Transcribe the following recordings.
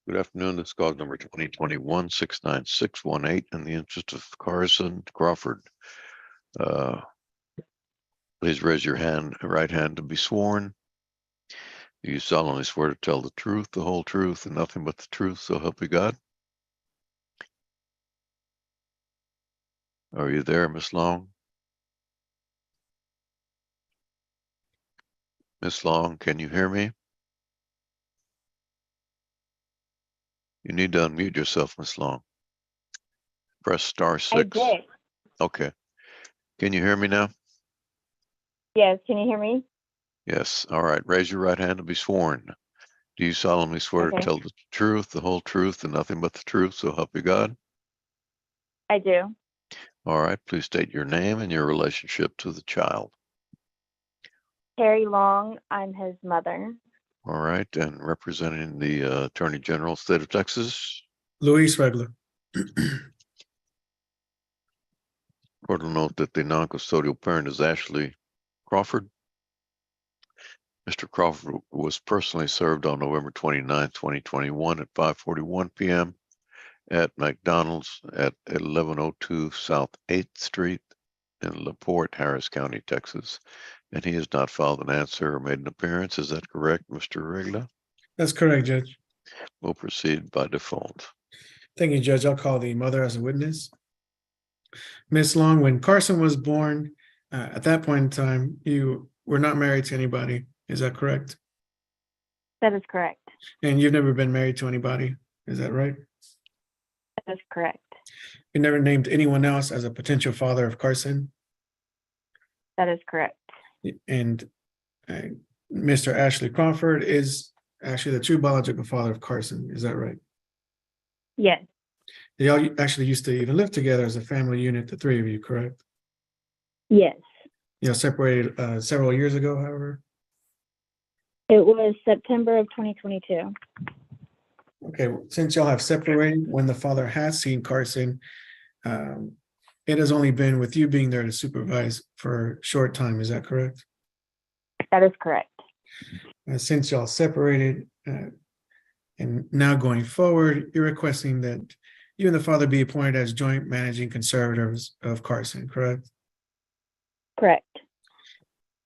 Good afternoon. This is call number 2021-69618 in the interest of Carson Crawford. Please raise your right hand to be sworn. Do you solemnly swear to tell the truth, the whole truth, and nothing but the truth, so help you God? Are you there, Miss Long? Miss Long, can you hear me? You need to unmute yourself, Miss Long. Press star 6. I did. Okay. Can you hear me now? Yes, can you hear me? Yes. All right. Raise your right hand to be sworn. Do you solemnly swear to Okay. tell the truth, the whole truth, and nothing but the truth, so help you God? I do. All right. Please state your name and your relationship to the child. Terry Long, I'm his mother. All right. And representing the Attorney General, State of Texas. Luis Regler. Court will note that the non-custodial parent is Ashley Crawford. Mr. Crawford was personally served on November 29, 2021 at 5:41 p.m. at McDonald's at 1102 South 8th Street in LaPorte, Harris County, Texas. And he has not filed an answer or made an appearance. Is that correct, Mr. Regla? That's correct, Judge. We'll proceed by default. Thank you, Judge. I'll call the mother as a witness. Miss Long, when Carson was born, at that point in time, you were not married to anybody. Is that correct? That is correct. And you've never been married to anybody. Is that right? That is correct. You never named anyone else as a potential father of Carson. That is correct. And Mr. Ashley Crawford is actually the true biological father of Carson. Is that right? Yes. They all actually used to even live together as a family unit, the three of you, correct? Yes. Separated several years ago, however. It was September of 2022. Okay, since y'all have separated, when the father has seen Carson, it has only been with you being there to supervise for a short time. Is that correct? That is correct. Since y'all separated, and now going forward, you're requesting that you and the father be appointed as joint managing conservators of Carson, correct? Correct.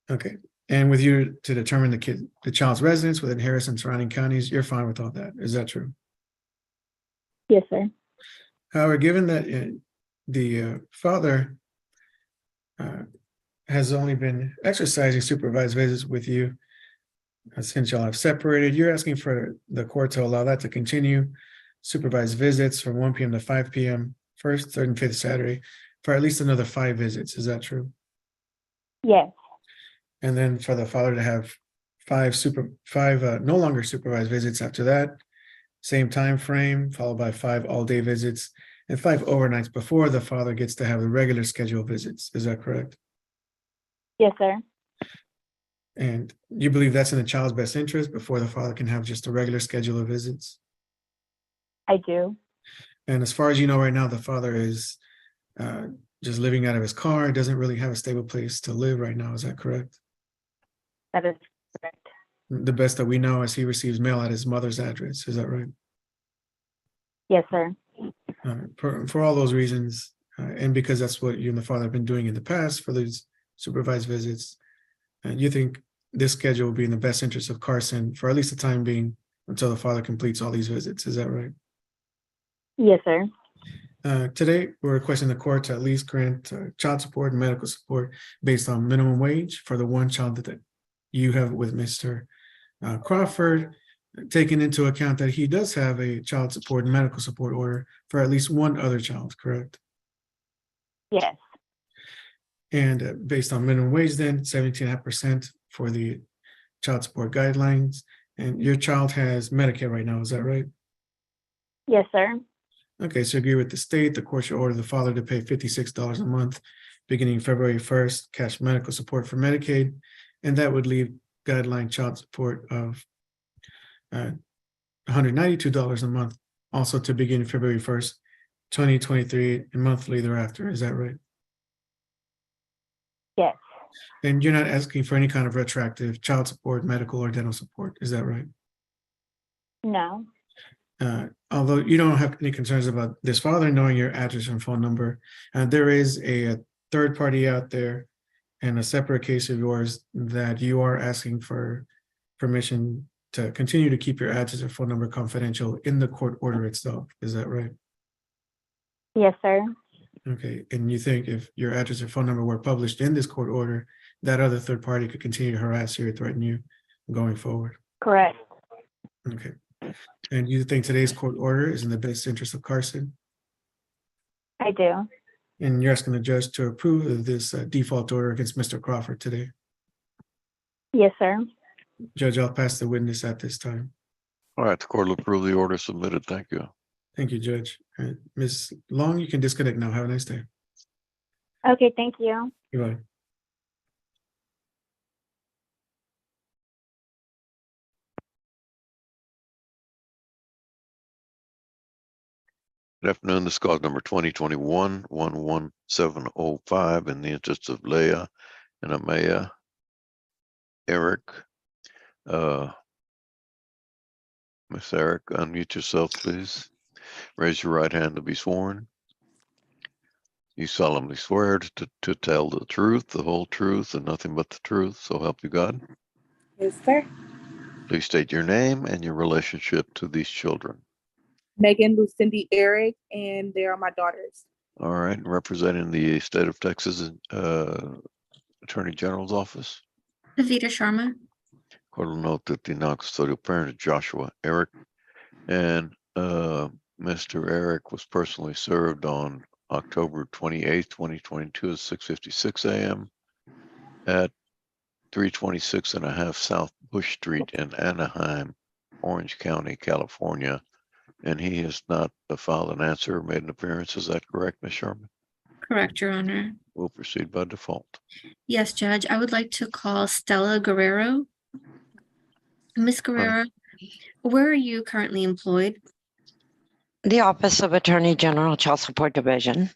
Okay. And with you to determine the child's residence within Harris and surrounding counties, you're fine with all that. Is that true? Yes, sir. However, given that the father has only been exercising supervised visits with you since y'all have separated, you're asking for the court to allow that to continue, supervised visits from 1 p.m. to 5 p.m., first, third, and fifth Saturday, for at least another 5 visits. Is that true? Yes. And then for the father to have five no longer supervised visits after that, same time frame, followed by 5 all-day visits and 5 overnights before the father gets to have the regular scheduled visits. Is that correct? Yes, sir. And you believe that's in the child's best interest before the father can have just a regular schedule of visits? I do. And as far as you know right now, the father is just living out of his car, doesn't really have a stable place to live right now. Is that correct? That is correct. The best that we know is he receives mail at his mother's address. Is that right? Yes, sir. For all those reasons, and because that's what you and the father have been doing in the past for these supervised visits, and you think this schedule will be in the best interest of Carson for at least the time being until the father completes all these visits. Is that right? Yes, sir. Today, we're requesting the court to at least grant child support and medical support based on minimum wage for the one child that you have with Mr. Crawford, taking into account that he does have a child support and medical support order for at least one other child, correct? Yes. And based on minimum wage, then 17.5% for the child support guidelines. And your child has Medicare right now, is that right? Yes, sir. Okay, so agree with the state, the court should order the father to pay $56 a month beginning February 1st, cash medical support for Medicaid, and that would leave guideline child support of $192 a month, also to begin February 1st, 2023, and monthly thereafter. Is that right? Yes. And you're not asking for any kind of retroactive child support, medical, or dental support. Is that right? No. although you don't have any concerns about this father knowing your address and phone number, there is a third party out there and a separate case of yours that you are asking for permission to continue to keep your address and phone number confidential in the court order itself. Is that right? Yes, sir. Okay, and you think if your address or phone number were published in this court order, that other third party could continue to harass you or threaten you going forward? Correct. Okay. And you think today's court order is in the best interest of Carson? I do. And you're asking the judge to approve of this default order against Mr. Crawford today? Yes, sir. Judge, I'll pass the witness at this time. All right, the court will approve the order submitted. Thank you. Thank you, Judge. Ms. Long, you can disconnect now. Have a nice day. Okay, thank you. Goodbye. Good afternoon. This is cause number 2021-11705 in the interest of Leah and Amaya Eric. Miss Eric, unmute yourself, please. Raise your right hand to be sworn. You solemnly swear to tell the truth, the whole truth, and nothing but the truth, so help you God. Yes, sir. Please state your name and your relationship to these children. Megan, Lucindy, Eric, and they are my daughters. All right, representing the state of Texas Attorney General's office. Navita Sharma. Court will note that the non-custodial parent is Joshua Eric, and Mr. Eric was personally served on October 28th, 2022 at 6:56 a.m. at 326.5 South Bush Street in Anaheim, Orange County, California. And he has not filed an answer or made an appearance. Is that correct, Ms. Sherman? Correct, Your Honor. We'll proceed by default. Yes, Judge. I would like to call Stella Guerrero. Ms. Guerrero, where are you currently employed? The Office of Attorney General, Child Support Division.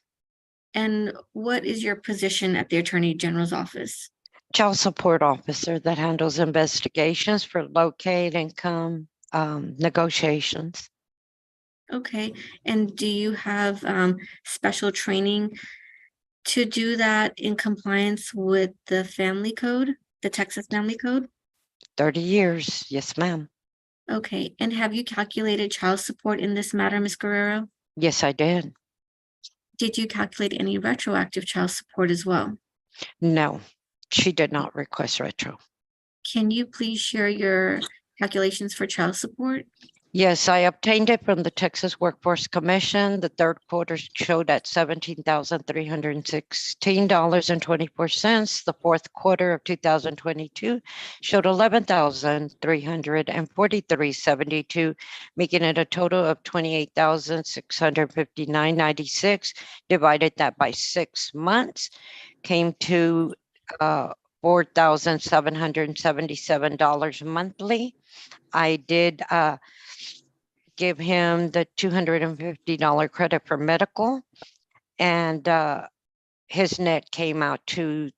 And what is your position at the Attorney General's office? Child Support Officer that handles investigations for locate, income, negotiations. Okay. And do you have special training to do that in compliance with the family code, the Texas Family Code? 30 years. Yes, ma'am. Okay. And have you calculated child support in this matter, Ms. Guerrero? Yes, I did. Did you calculate any retroactive child support as well? No, she did not request retro. Can you please share your calculations for child support? Yes, I obtained it from the Texas Workforce Commission. The third quarter showed at $17,316.24. The fourth quarter of 2022 showed $11,343.72, making it a total of $28,659.96. Divided that by 6 months, came to $4,777 monthly. I did give him the $250 credit for medical, and his net came out to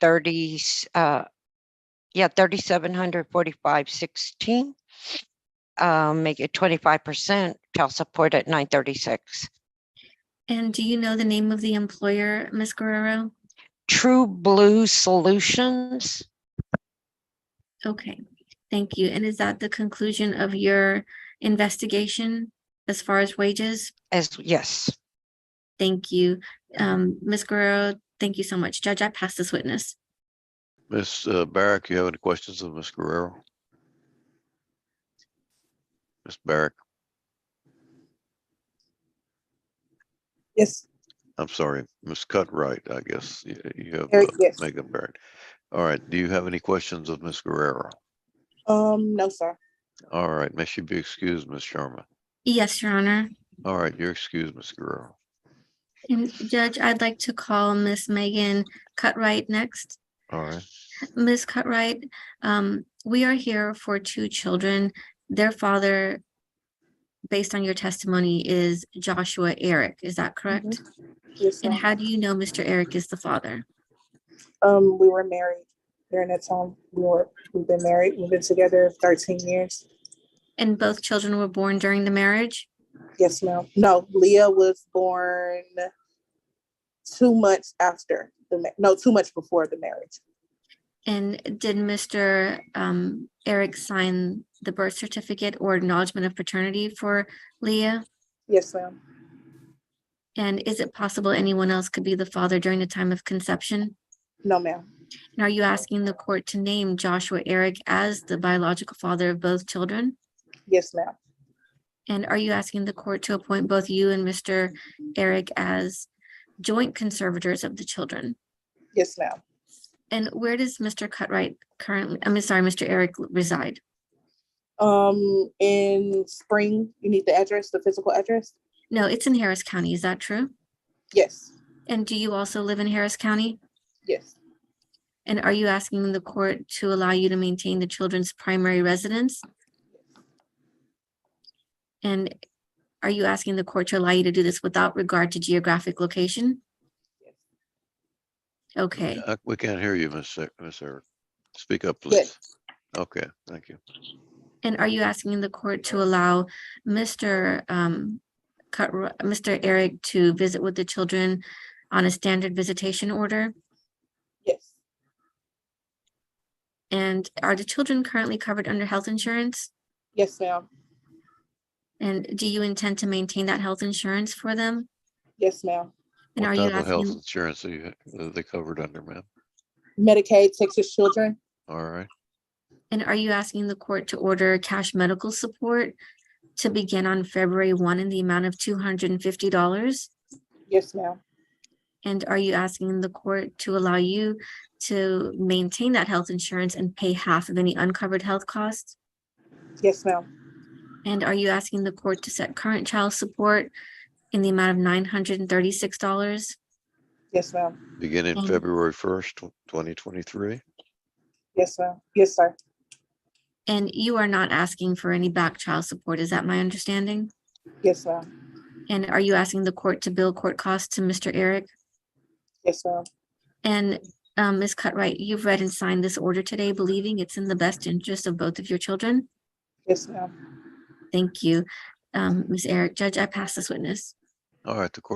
$3,745.16. Make it 25% child support at $936. And do you know the name of the employer, Ms. Guerrero? True Blue Solutions. Okay, thank you. And is that the conclusion of your investigation as far as wages? Yes. Thank you. Ms. Guerrero, thank you so much. Judge, I pass this witness. Ms. Barrick, you have any questions of Ms. Guerrero? Ms. Barrick, Yes. I'm sorry, Ms. Cutright, I guess. You have Yes. Megan Barrick. All right, do you have any questions of Ms. Guerrero? No, sir. All right, may she be excused, Ms. Sharma. Yes, Your Honor. All right, you're excused, Ms. Guerrero. And Judge, I'd like to call Miss Megan Cutright next. All right, Ms. Cutright, we are here for two children. Their father, based on your testimony, is Joshua Eric. Is that correct? Yes, And sir. how do you know Mr. Eric is the father? We were married during that time. We've been married. We've been together 13 years. And both children were born during the marriage? Yes, ma'am. No, Leah was born 2 months after no, 2 months before the marriage. And did Mr. Eric sign the birth certificate or acknowledgement of paternity for Leah? Yes, ma'am. And is it possible anyone else could be the father during the time of conception? No, ma'am. And are you asking the court to name Joshua Eric as the biological father of both children? Yes, ma'am. And are you asking the court to appoint both you and Mr. Eric as joint conservators of the children? Yes, ma'am. And where does Mr. Cutright currently, Mr. Eric reside? In Spring, you need the address, the physical address? No, it's in Harris County. Is that true? Yes. And do you also live in Harris County? Yes. And are you asking the court to allow you to maintain the children's primary residence? And are you asking the court to allow you to do this without regard to geographic location? Yes. Okay, We can't hear you, Miss Eric. Speak up, please. Yes. Okay, thank you. and are you asking the court to allow Mr. Eric to visit with the children on a standard visitation order? Yes. And are the children currently covered under health insurance? Yes, ma'am. And do you intend to maintain that health insurance for them? Yes, ma'am. And What are you type of health asking, insurance are they covered under, ma'am? Medicaid, Texas Children. All right. and are you asking the court to order cash medical support to begin on February 1 in the amount of $250? Yes, ma'am. And are you asking the court to allow you to maintain that health insurance and pay half of any uncovered health costs? Yes, ma'am. And are you asking the court to set current child support in the amount of $936? Yes, ma'am. Beginning And- February 1st, 2023. Yes, ma'am. Yes, sir. And you are not asking for any back child support, is that my understanding? Yes, ma'am. And are you asking the court to bill court costs to Mr. Eric? Yes, ma'am. And Ms. Cutright, you've read and signed this order today, believing it's in the best interest of both of your children? Yes, ma'am. Thank you. Ms. Eric, Judge, I pass this witness. All right, the court